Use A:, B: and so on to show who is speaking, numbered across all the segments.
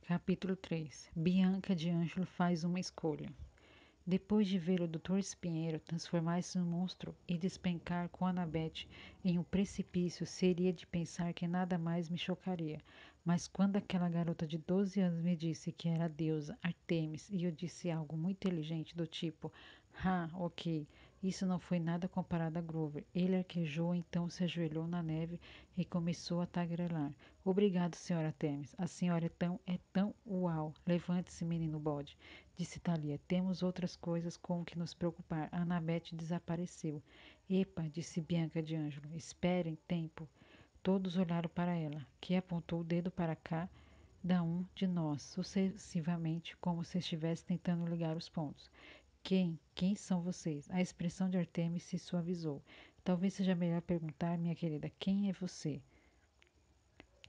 A: Capítulo 3. Bianca de Ângelo faz uma escolha. Depois de ver o Dr. Espinheiro transformar-se num monstro e despencar com Annabeth em um precipício, seria de pensar que nada mais me chocaria. Mas quando aquela garota de 12 anos me disse que era a deusa Artemis e eu disse algo muito inteligente do tipo, ok, isso não foi nada comparado a Grover. Ele arquejou, então se ajoelhou na neve e começou a tagarelar. Obrigado, senhora Artemis. A senhora é tão uau. Levante-se, menino bode, disse Thalia. Temos outras coisas com que nos preocupar. A Annabeth desapareceu. Epa, disse Bianca de Ângelo. Esperem tempo. Todos olharam para ela, que apontou o dedo para cada um de nós, sucessivamente, como se estivesse tentando ligar os pontos. Quem são vocês? A expressão de Artemis se suavizou. Talvez seja melhor perguntar, minha querida, quem é você?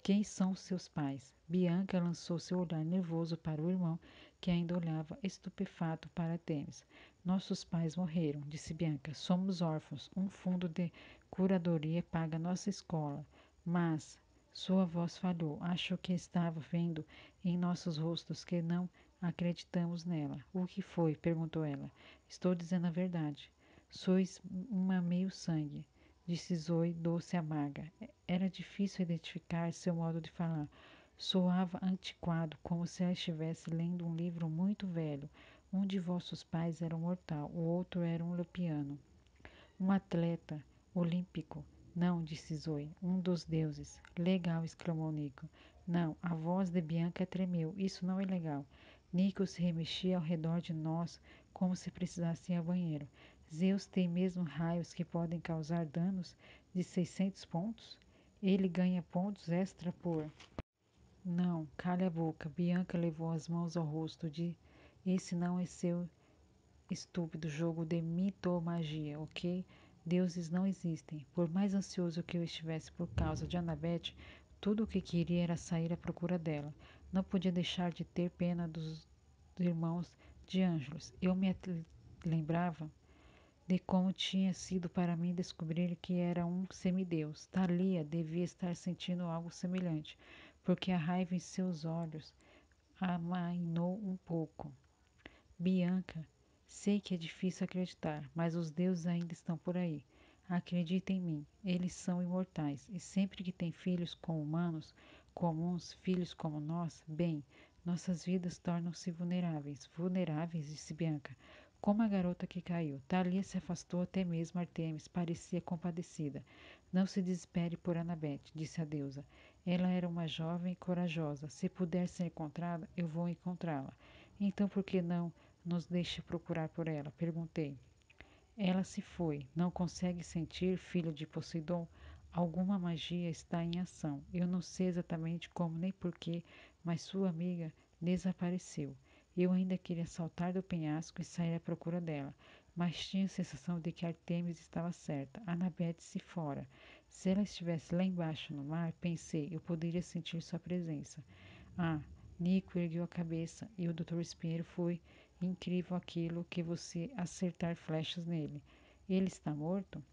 A: Quem são seus pais? Bianca lançou seu olhar nervoso para o irmão, que ainda olhava estupefato para Artemis. Nossos pais morreram, disse Bianca. Somos órfãos. Um fundo de curadoria paga nossa escola. Mas sua voz falhou. Acho que estava vendo em nossos rostos que não acreditamos nela. O que foi? Perguntou ela. Estou dizendo a verdade. Sois uma meio-sangue, disse Zoe doce e amarga. Era difícil identificar seu modo de falar. Soava antiquado, como se ela estivesse lendo um livro muito velho. Um de vossos pais era um mortal, o outro era um lepiano. Um atleta olímpico. Não, disse Zoe. Um dos deuses. Legal, exclamou Nico. Não, a voz de Bianca tremeu. Isso não é legal. Nico se remexia ao redor de nós como se precisasse ir ao banheiro. Zeus tem mesmo raios que podem causar danos de 600 pontos? Ele ganha pontos extra por... Não, calha a boca. Bianca levou as mãos ao rosto de... Esse não é seu estúpido jogo de mitomagia, ok? Deuses não existem. Por mais ansioso que eu estivesse por causa de Annabeth, tudo o que queria era sair à procura dela. Não podia deixar de ter pena dos irmãos de Ângelos. Eu me lembrava de como tinha sido para mim descobrir que era um semideus. Thalia devia estar sentindo algo semelhante, porque a raiva em seus olhos amainou um pouco. Bianca, sei que é difícil acreditar, mas os deuses ainda estão por aí. Acredita em mim, eles são imortais, e sempre que tem filhos com humanos comuns, filhos como nós, bem, nossas vidas tornam-se vulneráveis. Vulneráveis, disse Bianca, como a garota que caiu. Thalia se afastou, até mesmo Artemis parecia compadecida. Não se desespere por Annabeth, disse a deusa. Ela era uma jovem corajosa. Se puder ser encontrada, eu vou encontrá-la. Então por que não nos deixe procurar por ela? Perguntei. Ela se foi. Não consegue sentir, filho de Poseidon? Alguma magia está em ação. Eu não sei exatamente como nem porquê, mas sua amiga desapareceu. Eu ainda queria saltar do penhasco e sair à procura dela, mas tinha a sensação de que Artemis estava certa. Annabeth se fora. Se ela estivesse lá embaixo no mar, pensei, eu poderia sentir sua presença. Ah, Nico ergueu a cabeça e o Dr. Espinheiro foi incrível aquilo que você acertar flechas nele. Ele está morto?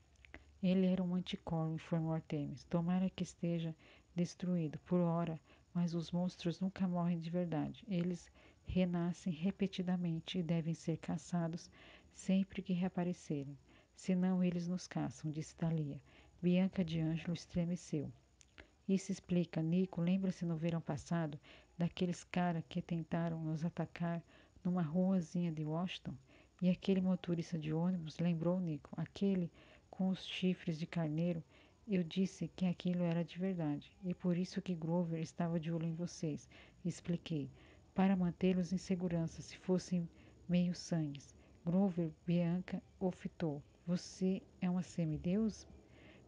A: Ele era um anticórpio, informou Artemis. Tomara que esteja destruído por hora, mas os monstros nunca morrem de verdade. Eles renascem repetidamente e devem ser caçados sempre que reaparecerem. Senão eles nos caçam, disse Thalia. Bianca de Ângelo estremeceu. Isso explica, Nico, lembra-se no verão passado daqueles caras que tentaram nos atacar numa ruazinha de Washington? E aquele motorista de ônibus, lembrou Nico, aquele com os chifres de carneiro? Eu disse que aquilo era de verdade, e por isso que Grover estava de olho em vocês. Expliquei, para mantê-los em segurança se fossem meio-sangues. Grover, Bianca o fitou. Você é uma semideus?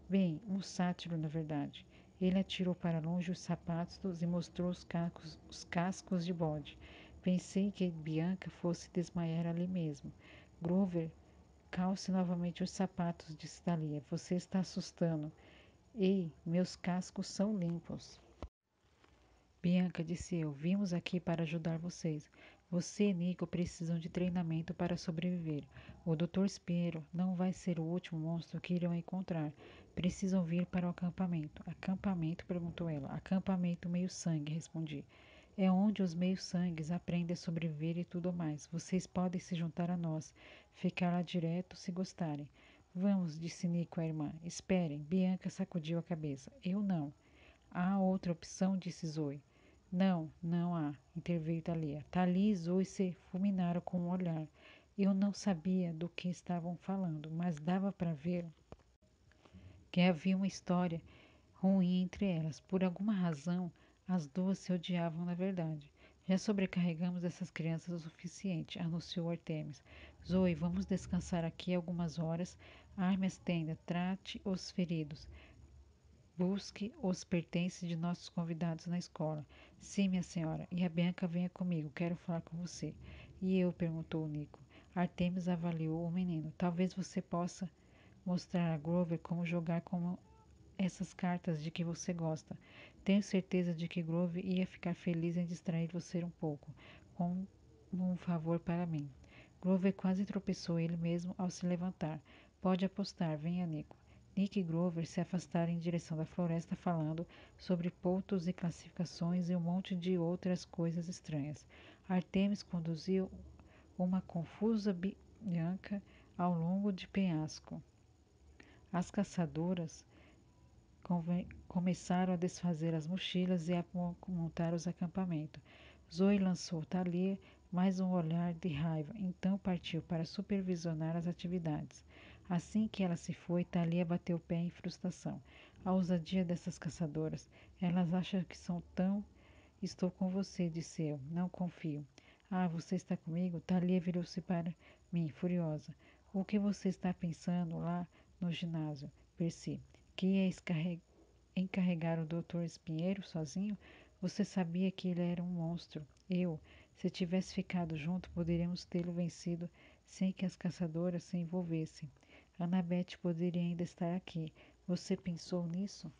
A: Bem, um sátiro, na verdade. Ele atirou para longe os sapatos e mostrou os cascos de bode. Pensei que Bianca fosse desmaiar ali mesmo. Grover, calce novamente os sapatos, disse Thalia. Você está assustando. Ei, meus cascos são limpos. Bianca, disse eu, vimos aqui para ajudar vocês. Você e Nico precisam de treinamento para sobreviver. O Dr. Spiro não vai ser o último monstro que irão encontrar. Precisam vir para o acampamento. Acampamento? Perguntou ela. Acampamento meio-sangue, respondi. É onde os meios-sangues aprendem a sobreviver e tudo mais. Vocês podem se juntar a nós, ficar lá direto se gostarem. Vamos, disse Nico à irmã. Esperem. Bianca sacudiu a cabeça. Eu não. Há outra opção, disse Zoe. Não, não há, interveio Thalia. Thalia e Zoe se fulminaram com um olhar. Eu não sabia do que estavam falando, mas dava para ver que havia uma história ruim entre elas. Por alguma razão, as duas se odiavam na verdade. Já sobrecarregamos essas crianças o suficiente, anunciou Artemis. Zoe, vamos descansar aqui algumas horas. Arme as tendas, trate os feridos. Busque os pertences de nossos convidados na escola. Sim, minha senhora. E a Bianca venha comigo. Quero falar com você. E eu? Perguntou Nico. Artemis avaliou o menino. Talvez você possa mostrar a Grover como jogar com essas cartas de que você gosta. Tenho certeza de que Grover ia ficar feliz em distrair você um pouco, como um favor para mim. Grover quase tropeçou ele mesmo ao se levantar. Pode apostar, venha, Nico. Nick e Grover se afastaram em direção da floresta falando sobre pontos e classificações e um monte de outras coisas estranhas. Artemis conduziu uma confusa Bianca ao longo de penhasco. As caçadoras começaram a desfazer as mochilas e a montar os acampamentos. Zoe lançou Thalia mais um olhar de raiva, então partiu para supervisionar as atividades. Assim que ela se foi, Thalia bateu o pé em frustração. A ousadia dessas caçadoras. Elas acham que são tão... Estou com você, disse eu. Não confio. Ah, você está comigo? Thalia virou-se para mim, furiosa. O que você está pensando lá no ginásio? Percy. Que ia encarregar o Dr. Espinheiro sozinho? Você sabia que ele era um monstro. Se tivesse ficado junto, poderíamos tê-lo vencido sem que as caçadoras se envolvessem. Annabeth poderia ainda estar aqui. Você pensou nisso?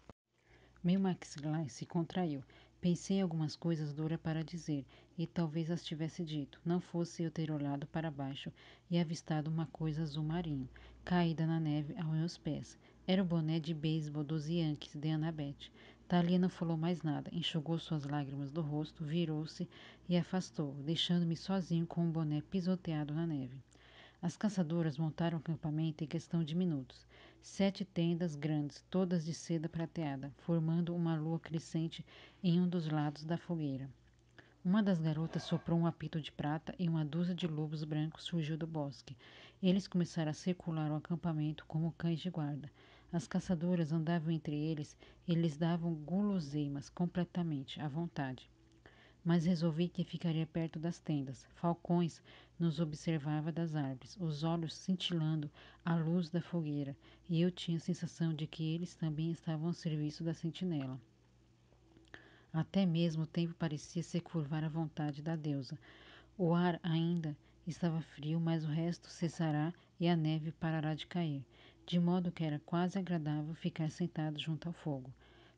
A: Meu maxilar se contraiu. Pensei em algumas coisas duras para dizer, e talvez as tivesse dito, não fosse eu ter olhado para baixo e avistado uma coisa azul marinho, caída na neve aos meus pés. Era o boné de beisebol dos Yankees de Annabeth. Thalia não falou mais nada, enxugou suas lágrimas do rosto, virou-se e afastou, deixando-me sozinho com o boné pisoteado na neve. As caçadoras montaram o acampamento em questão de minutos. 7 tendas grandes, todas de seda prateada, formando uma lua crescente em um dos lados da fogueira. Uma das garotas soprou um apito de prata e uma dúzia de lobos brancos surgiu do bosque. Eles começaram a circular o acampamento como cães de guarda. As caçadoras andavam entre eles e lhes davam guloseimas completamente à vontade, mas resolvi que ficaria perto das tendas. Falcões nos observava das árvores, os olhos cintilando à luz da fogueira, e eu tinha a sensação de que eles também estavam ao serviço da sentinela. Até mesmo o tempo parecia se curvar à vontade da deusa. O ar ainda estava frio, mas o resto cessará e a neve parará de cair, de modo que era quase agradável ficar sentado junto ao fogo.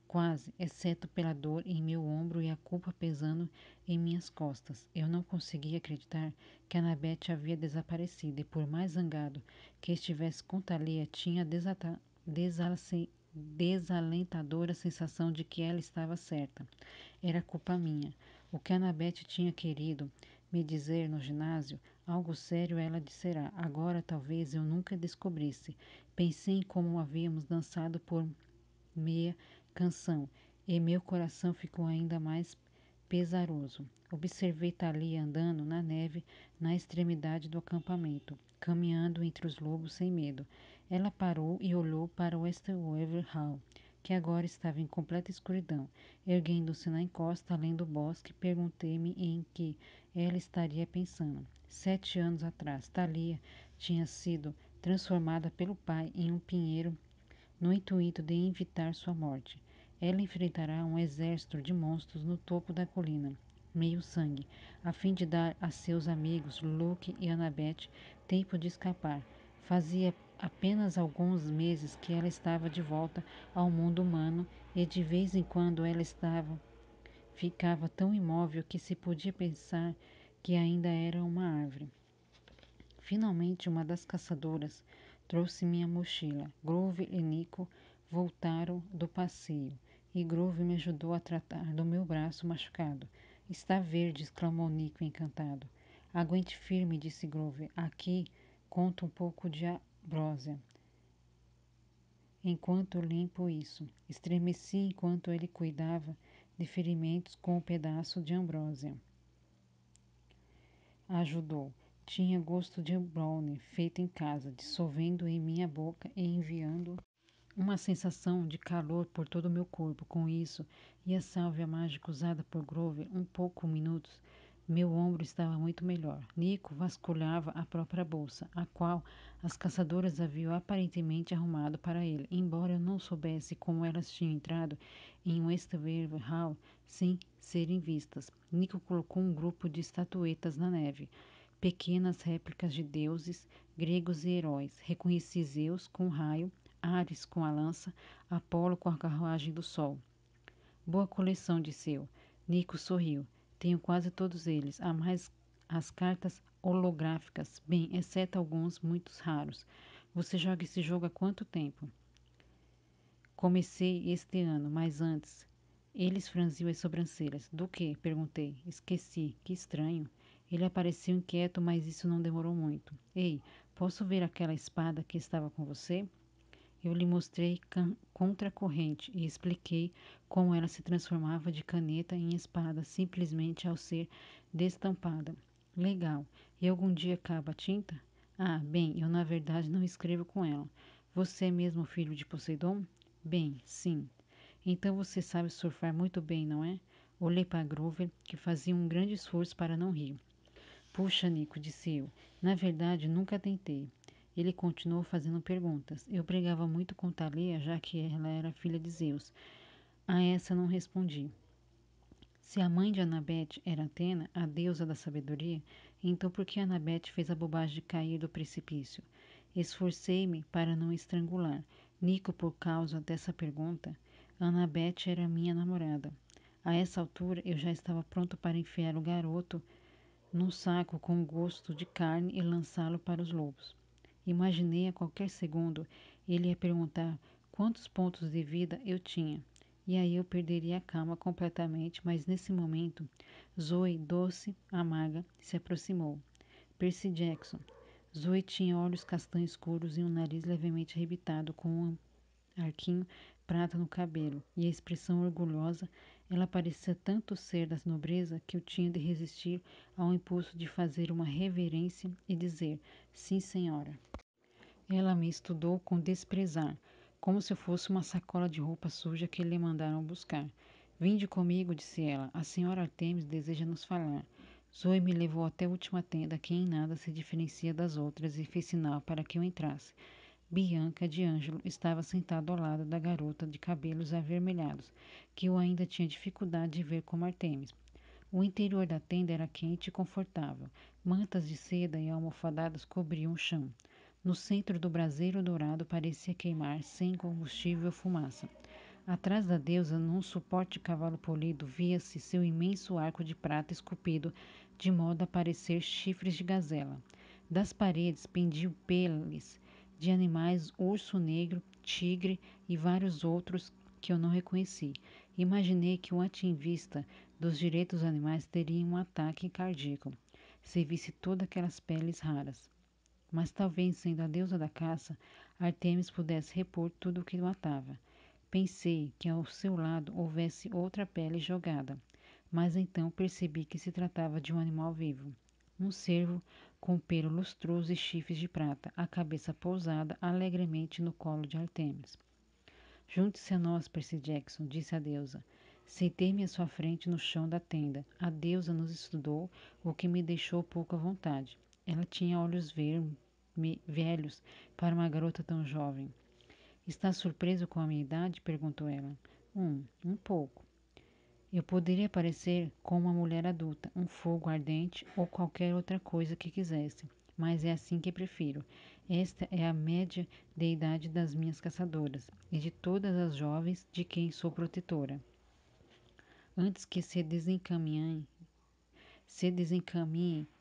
A: Quase, exceto pela dor em meu ombro e a culpa pesando em minhas costas. Eu não conseguia acreditar que Annabeth havia desaparecido e, por mais zangado que estivesse com Thalia, tinha desalentadora sensação de que ela estava certa. Era culpa minha. O que Annabeth tinha querido me dizer no ginásio, algo sério ela disserá. Agora talvez eu nunca descobrisse. Pensei em como havíamos dançado por meia canção, e meu coração ficou ainda mais pesaroso. Observei Thalia andando na neve na extremidade do acampamento, caminhando entre os lobos sem medo. Ela parou e olhou para Westover Hall, que agora estava em completa escuridão. Erguendo-se na encosta além do bosque, perguntei-me em que ela estaria pensando. 7 anos atrás, Thalia tinha sido transformada pelo pai em um pinheiro no intuito de evitar sua morte. Ela enfrentará um exército de monstros no topo da colina, meio sangue, a fim de dar a seus amigos Luke e Annabeth tempo de escapar. Fazia apenas alguns meses que ela estava de volta ao mundo humano e de vez em quando ficava tão imóvel que se podia pensar que ainda era uma árvore. Finalmente, uma das caçadoras trouxe minha mochila. Groove e Nico voltaram do passeio e Groove me ajudou a tratar do meu braço machucado. Está verde, exclamou Nico encantado. Aguente firme, disse Grover. Aqui conto um pouco de ambrósia. Enquanto limpo isso, estremeci enquanto ele cuidava de ferimentos com um pedaço de ambrósia. Ajudou. Tinha gosto de brownie feito em casa, dissolvendo em minha boca e enviando uma sensação de calor por todo o meu corpo. Com isso, e a sálvia mágica usada por Grover, minutos, meu ombro estava muito melhor. Nico vasculhava a própria bolsa, a qual as caçadoras haviam aparentemente arrumado para ele, embora eu não soubesse como elas tinham entrado em Westerville Hall sem serem vistas. Nico colocou um grupo de estatuetas na neve, pequenas réplicas de deuses gregos e heróis. Reconheci Zeus com o raio, Ares com a lança, Apolo com a carruagem do sol. Boa coleção, disse eu. Nico sorriu. Tenho quase todos eles, há mais as cartas holográficas, bem, exceto alguns muito raros. Você joga esse jogo há quanto tempo? Comecei este ano, mas antes. Ele franziu as sobrancelhas. Do que? Perguntei. Esqueci. Que estranho. Ele pareceu inquieto, mas isso não demorou muito. Ei, posso ver aquela espada que estava com você? Eu lhe mostrei contra a corrente e expliquei como ela se transformava de caneta em espada simplesmente ao ser destampada. Legal. E algum dia acaba a tinta? Ah, bem, eu na verdade não escrevo com ela. Você é mesmo filho de Poseidon? Bem, sim. Então você sabe surfar muito bem, não é? Olhei para Grover, que fazia um grande esforço para não rir. Puxa, Nico, disse eu. Na verdade, nunca tentei. Ele continuou fazendo perguntas. Eu brigava muito com Thalia, já que ela era filha de Zeus. A essa não respondi. Se a mãe de Annabeth era Atena, a deusa da sabedoria, então por que Annabeth fez a bobagem de cair do precipício? Esforcei-me para não estrangular. Nico, por causa dessa pergunta, Annabeth era minha namorada. A essa altura, eu já estava pronto para enfiar o garoto num saco com gosto de carne e lançá-lo para os lobos. Imaginei a qualquer segundo ele ia perguntar quantos pontos de vida eu tinha. E aí eu perderia a calma completamente, mas nesse momento, Zoe, doce, amarga, se aproximou. Percy Jackson. Zoe tinha olhos castanhos escuros e um nariz levemente arrebitado, com um arquinho prata no cabelo, e a expressão orgulhosa, ela parecia tanto ser da nobreza que eu tinha de resistir ao impulso de fazer uma reverência e dizer: sim, senhora. Ela me estudou com desprezar, como se eu fosse uma sacola de roupa suja que lhe mandaram buscar. Vinde comigo, disse ela. A senhora Artemis deseja nos falar. Zoe me levou até a última tenda, que em nada se diferencia das outras, e fez sinal para que eu entrasse. Bianca de Ângelo estava sentada ao lado da garota de cabelos avermelhados, que eu ainda tinha dificuldade de ver como Artemis. O interior da tenda era quente e confortável. Mantas de seda e almofadadas cobriam o chão. No centro do braseiro dourado parecia queimar, sem combustível ou fumaça. Atrás da deusa, num suporte de cavalo polido, via-se seu imenso arco de prata esculpido, de modo a parecer chifres de gazela. Das paredes pendiam peles de animais, urso negro, tigre e vários outros que eu não reconheci. Imaginei que um ativista dos direitos dos animais teria um ataque cardíaco se visse todas aquelas peles raras. Mas talvez, sendo a deusa da caça, Artemis pudesse repor tudo o que matava. Pensei que ao seu lado houvesse outra pele jogada, mas então percebi que se tratava de um animal vivo. Um cervo com pelo lustroso e chifres de prata, a cabeça pousada alegremente no colo de Artemis. Junte-se a nós, Percy Jackson, disse a deusa. Sentei-me à sua frente no chão da tenda. A deusa nos estudou, o que me deixou pouco à vontade. Ela tinha olhos velhos para uma garota tão jovem. Está surpreso com a minha idade? Perguntou ela. Um pouco. Eu poderia parecer como uma mulher adulta, um fogo ardente ou qualquer outra coisa que quisesse, mas é assim que prefiro. Esta é a média de idade das minhas caçadoras e de todas as jovens de quem sou protetora. Antes que se desencaminhem,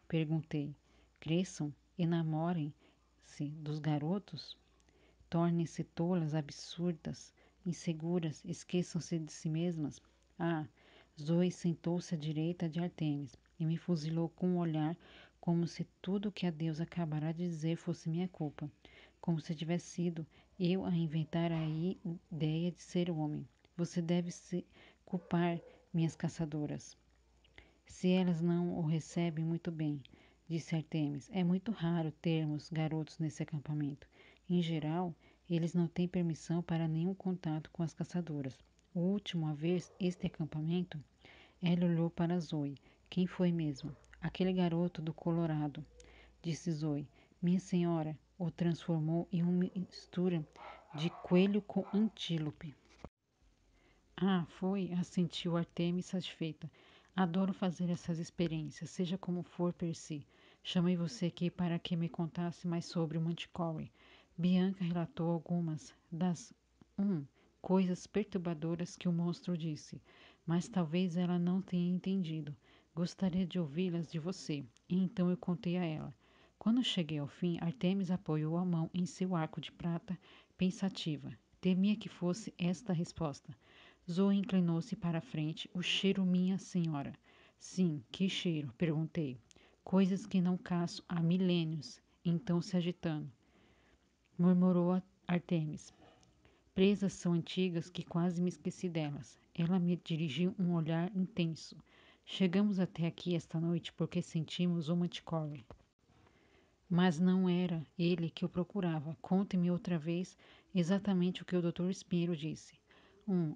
A: perguntei. Cresçam, enamorem-se dos garotos? Tornem-se tolas, absurdas, inseguras, esqueçam-se de si mesmas? Ah, Zoe sentou-se à direita de Artemis e me fuzilou com um olhar como se tudo o que a deusa acabara de dizer fosse minha culpa, como se tivesse sido eu a inventar a ideia de ser homem. Você deve se culpar minhas caçadoras, se elas não o recebem muito bem, disse Artemis. É muito raro termos garotos nesse acampamento. Em geral, eles não têm permissão para nenhum contato com as caçadoras. O último a ver este acampamento, ela olhou para Zoe. Quem foi mesmo? Aquele garoto do Colorado, disse Zoe. Minha senhora o transformou em uma mistura de coelho com antílope. Ah, foi, assentiu Artemis satisfeita. Adoro fazer essas experiências, seja como for, Percy. Chamei você aqui para que me contasse mais sobre o Manticore. Bianca relatou algumas das coisas perturbadoras que o monstro disse, mas talvez ela não tenha entendido. Gostaria de ouvi-las de você. E então eu contei a ela. Quando cheguei ao fim, Artemis apoiou a mão em seu arco de prata, pensativa. Temia que fosse esta a resposta. Zoe inclinou-se para a frente. O cheiro, minha senhora. Sim, que cheiro? Perguntei. Coisas que não caço há milênios. Então se agitando, murmurou Artemis. Presas são antigas que quase me esqueci delas. Ela me dirigiu um olhar intenso. Chegamos até aqui esta noite porque sentimos o Manticore. Mas não era ele que o procurava. Conte-me outra vez exatamente o que o Dr. Espinheiro disse.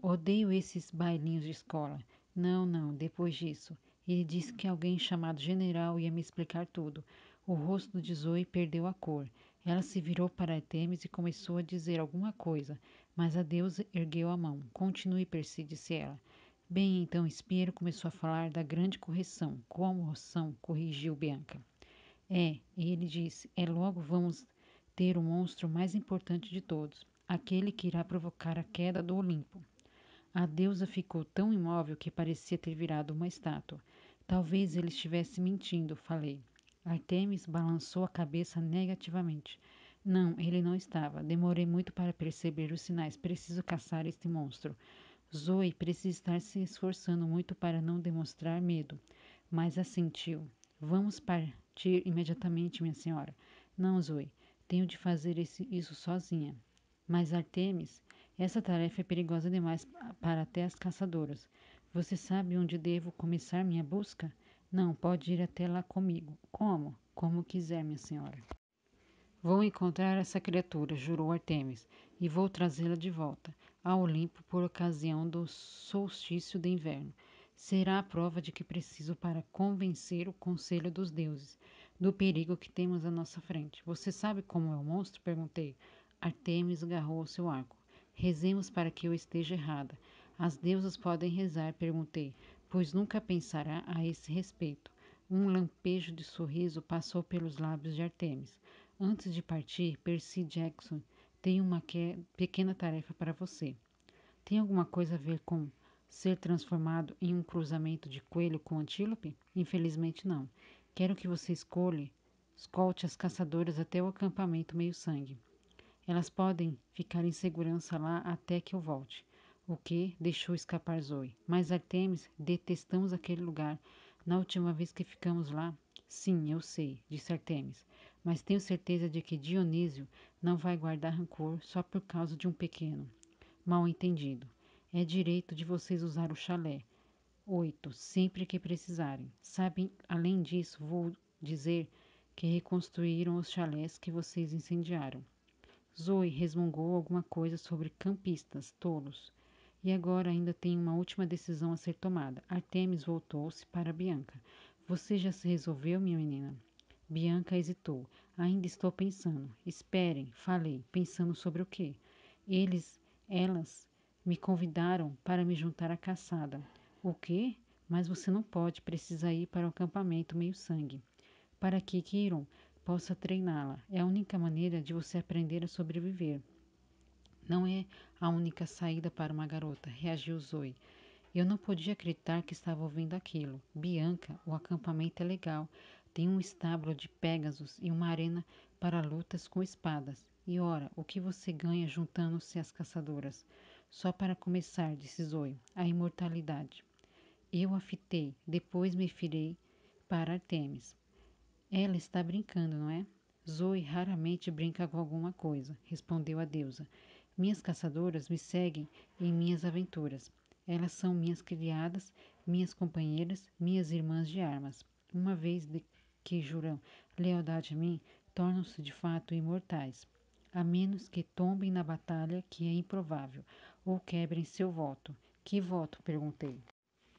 A: Odeio esses bailinhos de escola. Não, não, depois disso. Ele disse que alguém chamado General ia me explicar tudo. O rosto de Zoe perdeu a cor. Ela se virou para Artemis e começou a dizer alguma coisa, mas a deusa ergueu a mão. Continue, Percy, disse ela. Bem, então Espinheiro começou a falar da grande correção. Comoção, corrigiu Bianca. Ele disse, logo vamos ter o monstro mais importante de todos, aquele que irá provocar a queda do Olimpo. A deusa ficou tão imóvel que parecia ter virado uma estátua. Talvez ele estivesse mentindo, falei. Artemis balançou a cabeça negativamente. Não, ele não estava. Demorei muito para perceber os sinais. Preciso caçar este monstro. Zoe precisa estar se esforçando muito para não demonstrar medo, mas assentiu. Vamos partir imediatamente, minha senhora. Não, Zoe. Tenho de fazer isso sozinha. Mas Artemis, essa tarefa é perigosa demais para até as caçadoras. Você sabe onde devo começar minha busca? Não, pode ir até lá comigo. Como? Como quiser, minha senhora. Vou encontrar essa criatura, jurou Artemis, e vou trazê-la de volta ao Olimpo por ocasião do solstício de inverno. Será a prova de que preciso para convencer o Conselho dos Deuses do perigo que temos à nossa frente. Você sabe como é o monstro? Perguntei. Artemis agarrou seu arco. Rezemos para que eu esteja errada. As deusas podem rezar? Perguntei, pois nunca pensará a esse respeito. Um lampejo de sorriso passou pelos lábios de Artemis. Antes de partir, Percy Jackson tem uma pequena tarefa para você. Tem alguma coisa a ver com ser transformado em um cruzamento de coelho com antílope? Infelizmente não. Quero que você escolte as caçadoras até o acampamento meio-sangue. Elas podem ficar em segurança lá até que eu volte. O que? Deixou escapar Zoe. Mas Artemis, detestamos aquele lugar. Na última vez que ficamos lá. Sim, eu sei, disse Artemis. Mas tenho certeza de que Dionísio não vai guardar rancor só por causa de um pequeno mal entendido. É direito de vocês usar o chalé. 8. Sempre que precisarem. Sabem, além disso, vou dizer que reconstruíram os chalés que vocês incendiaram. Zoe resmungou alguma coisa sobre campistas, tolos. E agora ainda tem uma última decisão a ser tomada. Artemis voltou-se para Bianca. Você já se resolveu, minha menina? Bianca hesitou. Ainda estou pensando. Esperem, falei. Pensando sobre o quê? Elas me convidaram para me juntar à caçada. O quê? Mas você não pode. Precisa ir para o acampamento meio-sangue. Para que Kiron possa treiná-la. É a única maneira de você aprender a sobreviver. Não é a única saída para uma garota, reagiu Zoe. Eu não podia acreditar que estava ouvindo aquilo. Bianca, o acampamento é legal. Tem um estábulo de Pégasos e uma arena para lutas com espadas. E ora, o que você ganha juntando-se às caçadoras? Só para começar, disse Zoe, a imortalidade. Eu a fitei, depois me virei para Artemis. Ela está brincando, não é? Zoe raramente brinca com alguma coisa, respondeu a deusa. Minhas caçadoras me seguem em minhas aventuras. Elas são minhas criadas, minhas companheiras, minhas irmãs de armas. Uma vez que juram lealdade a mim, tornam-se de fato imortais, a menos que tombem na batalha, que é improvável, ou quebrem seu voto. Que voto? Perguntei.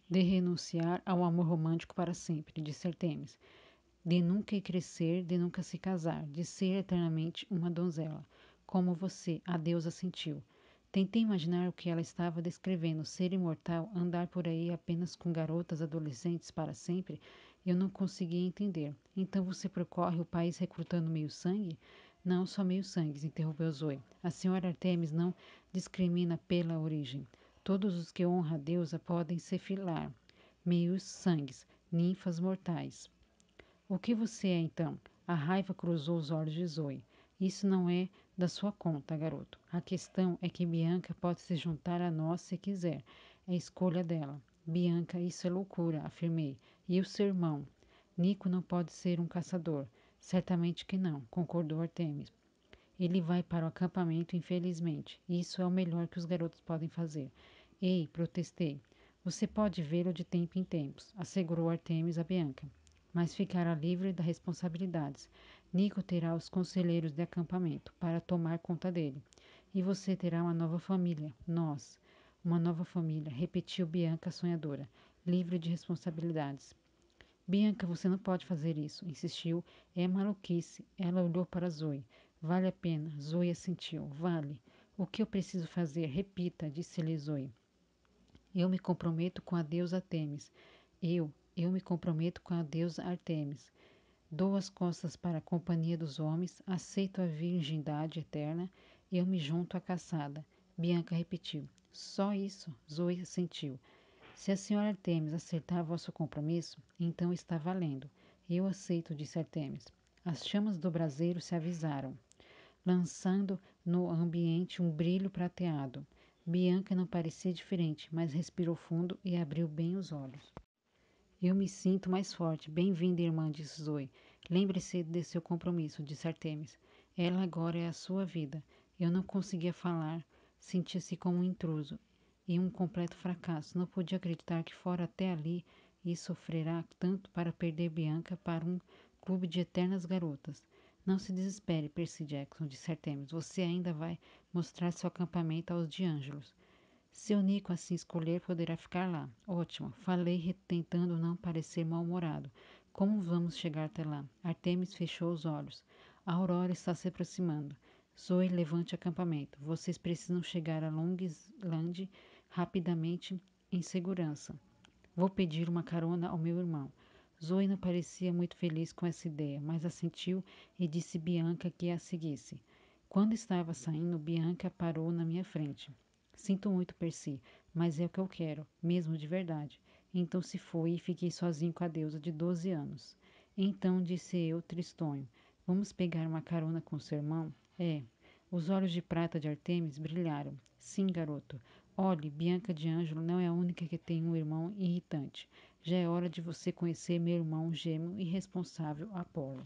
A: De renunciar ao amor romântico para sempre, disse Artemis. De nunca crescer, de nunca se casar, de ser eternamente uma donzela. Como você, a deusa sentiu. Tentei imaginar o que ela estava descrevendo, ser imortal, andar por aí apenas com garotas adolescentes para sempre. Eu não conseguia entender. Então você percorre o país recrutando meio-sangue? Não só meio-sangues, interrompeu Zoe. A senhora Artemis não discrimina pela origem. Todos os que honram a deusa podem se filar. Meios-sangues, ninfas mortais. O que você é então? A raiva cruzou os olhos de Zoe. Isso não é da sua conta, garoto. A questão é que Bianca pode se juntar a nós se quiser. É escolha dela. Bianca, isso é loucura, afirmei. E o seu irmão? Nico não pode ser um caçador. Certamente que não, concordou Artemis. Ele vai para o acampamento, infelizmente. Isso é o melhor que os garotos podem fazer. Ei, protestei. Você pode vê-lo de tempo em tempos, assegurou Artemis a Bianca, mas ficará livre das responsabilidades. Nico terá os conselheiros de acampamento para tomar conta dele. E você terá uma nova família. Nós. Uma nova família, repetiu Bianca sonhadora, livre de responsabilidades. Bianca, você não pode fazer isso, insistiu. É maluquice. Ela olhou para Zoe. Vale a pena. Zoe assentiu. Vale. O que eu preciso fazer? Repita, disse-lhe Zoe. Eu me comprometo com a deusa Artemis. Eu me comprometo com a deusa Artemis. Dou as costas para a companhia dos homens, aceito a virgindade eterna, eu me junto à caçada. Bianca repetiu. Só isso? Zoe assentiu. Se a senhora Artemis acertar vosso compromisso, então está valendo. Eu aceito, disse Artemis. As chamas do braseiro se avisaram, lançando no ambiente um brilho prateado. Bianca não parecia diferente, mas respirou fundo e abriu bem os olhos. Eu me sinto mais forte. Bem-vinda, irmã, disse Zoe. Lembre-se de seu compromisso, disse Artemis. Ela agora é a sua vida. Eu não conseguia falar. Sentia-se como um intruso e um completo fracasso. Não podia acreditar que fora até ali e sofrerá tanto para perder Bianca para um clube de eternas garotas. Não se desespere, Percy Jackson, disse Artemis. Você ainda vai mostrar seu acampamento aos D'Angelos. Se o Nico assim escolher, poderá ficar lá. Ótimo. Falei, tentando não parecer mal-humorado. Como vamos chegar até lá? Artemis fechou os olhos. A aurora está se aproximando. Zoe, levante acampamento. Vocês precisam chegar a Longsland rapidamente em segurança. Vou pedir uma carona ao meu irmão. Zoe não parecia muito feliz com essa ideia, mas assentiu e disse Bianca que a seguisse. Quando estava saindo, Bianca parou na minha frente. Sinto muito, Percy, mas é o que eu quero, mesmo de verdade. Então se foi e fiquei sozinho com a deusa de 12 anos. Então disse eu, tristonho, vamos pegar uma carona com seu irmão? É. Os olhos de prata de Artemis brilharam. Sim, garoto. Olhe, Bianca de Ângelo não é a única que tem um irmão irritante. Já é hora de você conhecer meu irmão gêmeo irresponsável, Apolo.